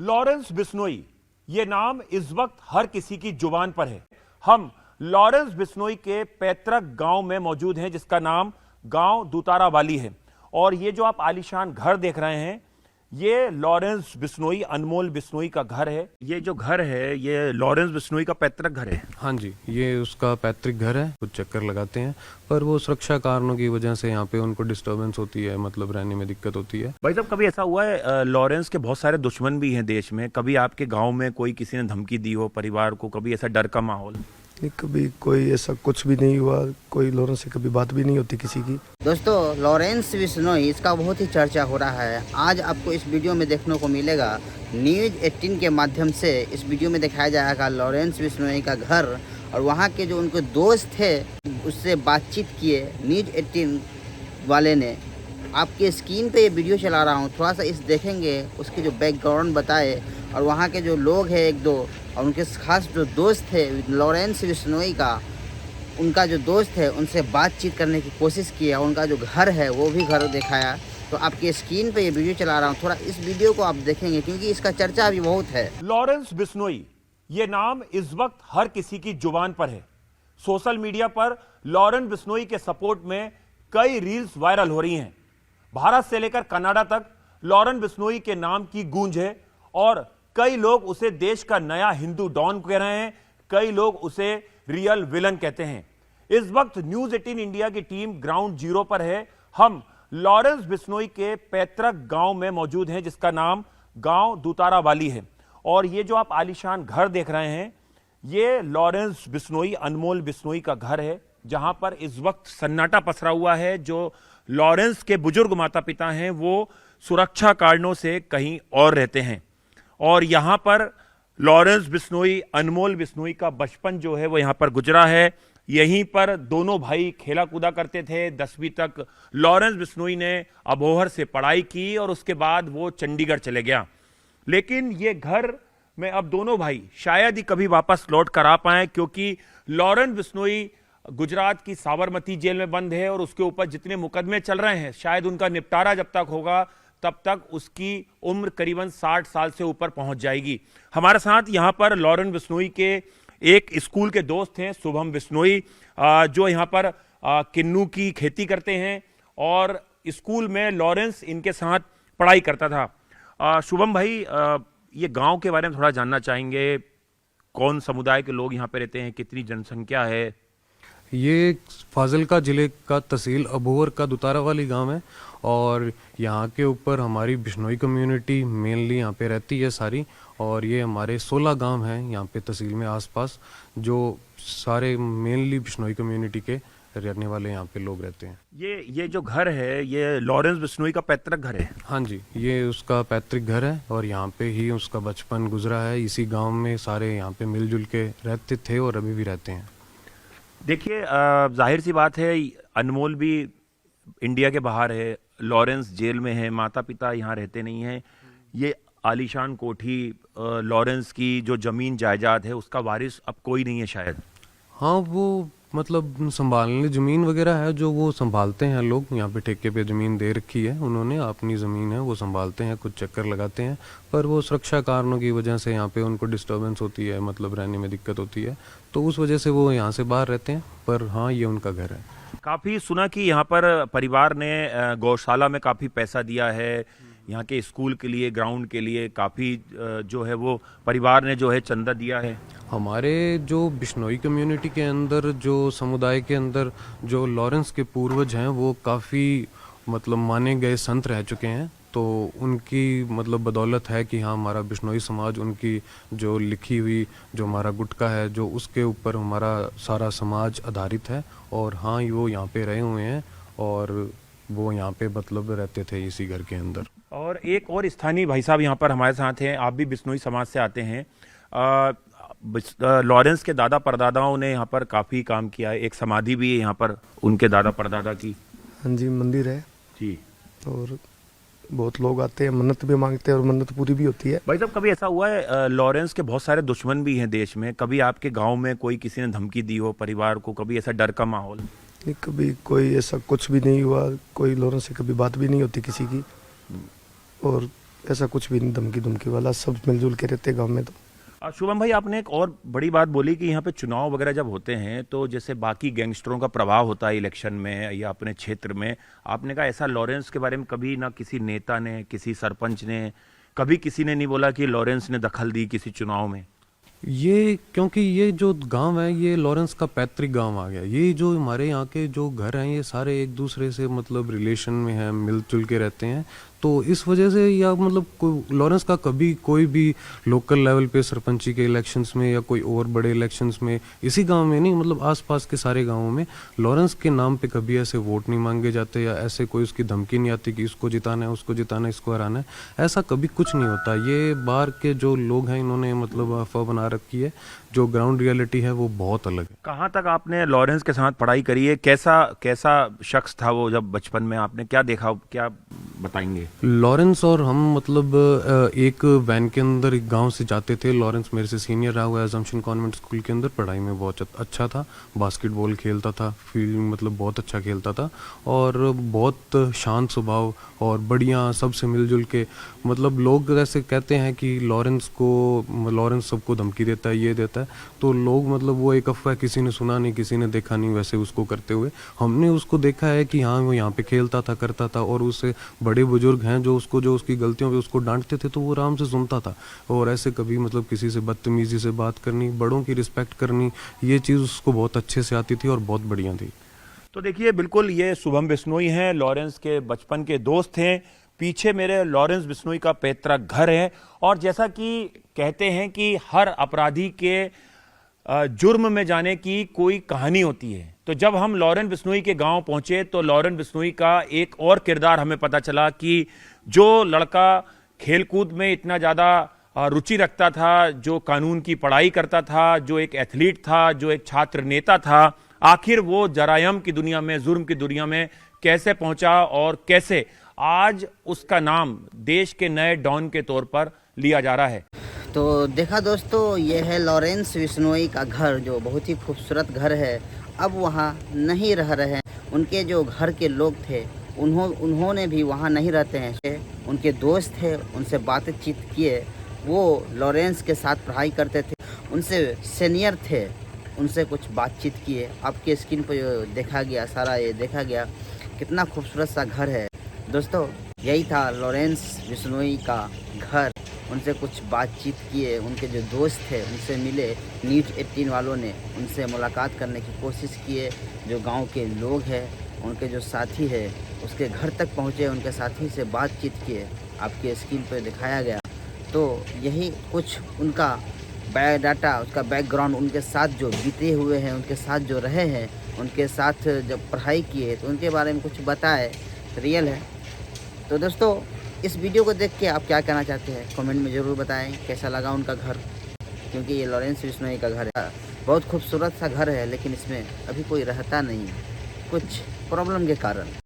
Lawrence Bishnoi, ये नाम इस वक्त हर किसी की जुबान पर है। हम लॉरेंस बिश्नोई के पैतृक गांव में मौजूद हैं, जिसका नाम गांव दुतारावाली है। और ये जो आप आलीशान घर देख रहे हैं, ये लॉरेंस बिश्नोई, अनमोल बिश्नोई का घर है। ये जो घर है, ये लॉरेंस बिश्नोई का पैतृक घर है। हाँ जी, ये उसका पैतृक घर है। कुछ चक्कर लगाते हैं, पर वो सुरक्षा कारणों की वजह से यहाँ पे उनको डिस्टर्बेंस होती है, मतलब रहने में दिक्कत होती है। भाई साहब, कभी ऐसा हुआ है, लॉरेंस के बहुत सारे दुश्मन भी हैं देश में, कभी आपके गांव में कोई किसी ने धमकी दी हो परिवार को, कभी ऐसा डर का माहौल? नहीं, कभी कोई ऐसा कुछ भी नहीं हुआ। कोई लॉरेंस से कभी बात भी नहीं होती किसी की। दोस्तों, लॉरेंस बिश्नोई, इसका बहुत ही चर्चा हो रहा है। आज आपको इस वीडियो में देखने को मिलेगा। न्यूज़ 18 के माध्यम से इस वीडियो में दिखाया जाएगा लॉरेंस बिश्नोई का घर, और वहाँ के जो उनके दोस्त थे उससे बातचीत किए न्यूज़ 18 वाले ने। आपके स्क्रीन पे ये वीडियो चला रहा हूँ, थोड़ा सा इस देखेंगे, उसके जो बैकग्राउंड बताए, और वहाँ के जो लोग हैं एक दो, और उनके खास जो दोस्त थे लॉरेंस बिश्नोई का, उनका जो दोस्त है उनसे बातचीत करने की कोशिश किया। उनका जो घर है वो भी घर दिखाया। तो आपके स्क्रीन पे ये वीडियो चला रहा हूँ, थोड़ा इस वीडियो को आप देखेंगे क्योंकि इसका चर्चा भी बहुत है। लॉरेंस बिश्नोई, ये नाम इस वक्त हर किसी की जुबान पर है। सोशल मीडिया पर लॉरेंस बिश्नोई के सपोर्ट में कई रील्स वायरल हो रही हैं। भारत से लेकर कनाडा तक लॉरेंस बिश्नोई के नाम की गूंज है, और कई लोग उसे देश का नया हिंदू डॉन कह रहे हैं, कई लोग उसे रियल विलन कहते हैं। इस वक्त न्यूज़ 18 इंडिया की टीम ग्राउंड जीरो पर है। हम लॉरेंस बिश्नोई के पैतृक गांव में मौजूद हैं, जिसका नाम गांव दुतारावाली है। और ये जो आप आलीशान घर देख रहे हैं, ये लॉरेंस बिश्नोई, अनमोल बिश्नोई का घर है, जहां पर इस वक्त सन्नाटा पसरा हुआ है। जो लॉरेंस के बुजुर्ग माता पिता हैं वो सुरक्षा कारणों से कहीं और रहते हैं, और यहां पर लॉरेंस बिश्नोई, अनमोल बिश्नोई का बचपन जो है वो यहां पर गुजरा है। यहीं पर दोनों भाई खेला कूदा करते थे। 10वीं तक लॉरेंस बिश्नोई ने अबोहर से पढ़ाई की और उसके बाद वो चंडीगढ़ चले गया। लेकिन ये घर में अब दोनों भाई शायद ही कभी वापस लौट कर आ पाए, क्योंकि लॉरेंस बिश्नोई गुजरात की साबरमती जेल में बंद है, और उसके ऊपर जितने मुकदमे चल रहे हैं, शायद उनका निपटारा जब तक होगा तब तक उसकी उम्र करीबन 60 साल से ऊपर पहुंच जाएगी। हमारे साथ यहां पर लॉरेंस बिश्नोई के एक स्कूल के दोस्त हैं, शुभम बिश्नोई, जो यहां पर किन्नू की खेती करते हैं, और स्कूल में लॉरेंस इनके साथ पढ़ाई करता था। शुभम भाई, ये गांव के बारे में थोड़ा जानना चाहेंगे। कौन समुदाय के लोग यहां पर रहते हैं, कितनी जनसंख्या है? ये फाजिल्का जिले का तहसील अबोहर का दुतारावाली गांव है, और यहाँ के ऊपर हमारी बिश्नोई कम्युनिटी मेनली यहाँ पे रहती है सारी। और ये हमारे 16 गांव हैं यहाँ पे तहसील में आसपास, जो सारे मेनली बिश्नोई कम्युनिटी के रहने वाले यहाँ पे लोग रहते हैं। ये जो घर है, ये लॉरेंस बिश्नोई का पैतृक घर है। हाँ जी, ये उसका पैतृक घर है, और यहाँ पे ही उसका बचपन गुजरा है। इसी गांव में सारे यहाँ पे मिलजुल के रहते थे और अभी भी रहते हैं। देखिए, जाहिर सी बात है, अनमोल भी इंडिया के बाहर है, लॉरेंस जेल में है, माता पिता यहाँ रहते नहीं हैं। ये आलीशान कोठी, लॉरेंस की जो जमीन जायदाद है, उसका वारिस अब कोई नहीं है शायद। हाँ, वो मतलब संभालने ज़मीन वगैरह है जो वो संभालते हैं लोग। यहाँ पे ठेके पे ज़मीन दे रखी है उन्होंने, अपनी ज़मीन है, वो संभालते हैं, कुछ चक्कर लगाते हैं, पर वो सुरक्षा कारणों की वजह से यहाँ पे उनको डिस्टर्बेंस होती है, मतलब रहने में दिक्कत होती है, तो उस वजह से वो यहाँ से बाहर रहते हैं। पर हाँ, ये उनका घर है। काफ़ी सुना कि यहाँ पर परिवार ने गौशाला में काफ़ी पैसा दिया है, यहाँ के स्कूल के लिए, ग्राउंड के लिए काफ़ी जो है वो परिवार ने जो है चंदा दिया है। हमारे जो बिश्नोई कम्युनिटी के अंदर, जो समुदाय के अंदर जो लॉरेंस के पूर्वज हैं, वो काफ़ी मतलब माने गए संत रह चुके हैं, तो उनकी मतलब बदौलत है कि हाँ, हमारा बिश्नोई समाज, उनकी जो लिखी हुई जो हमारा गुटका है, जो उसके ऊपर हमारा सारा समाज आधारित है। और हाँ, वो यहाँ पे रहे हुए हैं, और वो यहाँ पे मतलब रहते थे इसी घर के अंदर। और एक और स्थानीय भाई साहब यहाँ पर हमारे साथ हैं, आप भी बिश्नोई समाज से आते हैं। लॉरेंस के दादा परदादाओं ने यहाँ पर काफ़ी काम किया है, एक समाधि भी है यहाँ पर उनके दादा परदादा की। हाँ जी, मंदिर है जी, और बहुत लोग आते हैं, मन्नत भी मांगते हैं और मन्नत पूरी भी होती है। भाई साहब, कभी ऐसा हुआ है, लॉरेंस के बहुत सारे दुश्मन भी हैं देश में, कभी आपके गांव में कोई किसी ने धमकी दी हो परिवार को, कभी ऐसा डर का माहौल? नहीं, कभी कोई ऐसा कुछ भी नहीं हुआ। कोई लॉरेंस से कभी बात भी नहीं होती किसी की, और ऐसा कुछ भी नहीं धमकी धमकी वाला, सब मिलजुल के रहते गांव में। तो शुभम भाई, आपने एक और बड़ी बात बोली कि यहाँ पे चुनाव वगैरह जब होते हैं तो जैसे बाकी गैंगस्टरों का प्रभाव होता है इलेक्शन में या अपने क्षेत्र में, आपने कहा ऐसा लॉरेंस के बारे में कभी ना किसी नेता ने, किसी सरपंच ने, कभी किसी ने नहीं बोला कि लॉरेंस ने दखल दी किसी चुनाव में? ये क्योंकि ये जो गांव है ये लॉरेंस का पैतृक गांव आ गया। ये जो हमारे यहाँ के जो घर हैं ये सारे एक दूसरे से मतलब रिलेशन में हैं, मिलजुल के रहते हैं। तो इस वजह से या मतलब लॉरेंस का कभी कोई भी लोकल लेवल पे सरपंची के इलेक्शंस में या कोई और बड़े इलेक्शंस में इसी गांव में नहीं, मतलब आसपास के सारे गांवों में लॉरेंस के नाम पे कभी ऐसे वोट नहीं मांगे जाते या ऐसे कोई उसकी धमकी नहीं आती कि इसको जिताना है, उसको जिताना है, इसको हराना है। ऐसा कभी कुछ नहीं होता। ये बाहर के जो लोग हैं इन्होंने मतलब अफवाह बना रखी है, जो ग्राउंड रियलिटी है वो बहुत अलग है। कहाँ तक आपने लॉरेंस के साथ पढ़ाई करी है? कैसा शख्स था वो जब बचपन में? आपने क्या देखा, क्या बताएंगे? लॉरेंस और हम मतलब एक वैन के अंदर एक गांव से जाते थे। लॉरेंस मेरे से सीनियर रहा हुआ है अजम्पशन कॉन्वेंट स्कूल के अंदर, पढ़ाई में बहुत अच्छा था, बास्केटबॉल खेलता था, फील्डिंग मतलब बहुत अच्छा खेलता था और बहुत शांत स्वभाव और बढ़िया सबसे मिलजुल के। मतलब लोग ऐसे कहते हैं कि लॉरेंस सबको धमकी देता है, ये देता है, तो लोग मतलब वो एक अफवाह, किसी ने सुना नहीं, किसी ने देखा नहीं वैसे उसको करते हुए। हमने उसको देखा है कि हाँ वो यहाँ पे खेलता था, करता था और उससे बड़े बुजुर्ग हैं जो उसकी गलतियों पे उसको डांटते थे तो वो आराम से सुनता था। और ऐसे कभी मतलब किसी से बदतमीजी से बात करनी, बड़ों की रिस्पेक्ट करनी, ये चीज़ उसको बहुत अच्छे से आती थी और बहुत बढ़िया थी। तो देखिए, बिल्कुल ये शुभम बिश्नोई हैं, लॉरेंस के बचपन के दोस्त हैं। पीछे मेरे लॉरेंस बिश्नोई का पैतृक घर है और जैसा कि कहते हैं कि हर अपराधी के जुर्म में जाने की कोई कहानी होती है। तो जब हम लॉरेंस बिश्नोई के गांव पहुंचे तो लॉरेंस बिश्नोई का एक और किरदार हमें पता चला कि जो लड़का खेलकूद में इतना ज़्यादा रुचि रखता था, जो कानून की पढ़ाई करता था, जो एक एथलीट था, जो एक छात्र नेता था, आखिर वो जरायम की दुनिया में, जुर्म की दुनिया में कैसे पहुंचा और कैसे आज उसका नाम देश के नए डॉन के तौर पर लिया जा रहा है। तो देखा दोस्तों, ये है लॉरेंस बिश्नोई का घर, जो बहुत ही खूबसूरत घर है। अब वहाँ नहीं रह रहे हैं। उनके जो घर के लोग थे उन्होंने भी वहाँ नहीं रहते हैं। उनके दोस्त थे, उनसे बातचीत किए। वो लॉरेंस के साथ पढ़ाई करते थे, उनसे सीनियर थे, उनसे कुछ बातचीत किए। आपके स्क्रीन पर जो देखा गया, सारा ये देखा गया, कितना खूबसूरत सा घर है दोस्तों। यही था लॉरेंस बिश्नोई का घर। उनसे कुछ बातचीत किए, उनके जो दोस्त थे उनसे मिले, न्यूज़ 18 वालों ने उनसे मुलाकात करने की कोशिश किए। जो गांव के लोग हैं, उनके जो साथी है, उसके घर तक पहुंचे, उनके साथी से बातचीत किए। आपके स्क्रीन पर दिखाया गया। तो यही कुछ उनका बायोडाटा, उसका बैकग्राउंड, उनके साथ जो बीते हुए हैं, उनके साथ जो रहे हैं, उनके साथ जब पढ़ाई किए तो उनके बारे में कुछ बताए, रियल है। तो दोस्तों, इस वीडियो को देख के आप क्या कहना चाहते हैं कमेंट में ज़रूर बताएं। कैसा लगा उनका घर, क्योंकि ये लॉरेंस बिश्नोई का घर है। बहुत खूबसूरत सा घर है, लेकिन इसमें अभी कोई रहता नहीं है, कुछ प्रॉब्लम के कारण।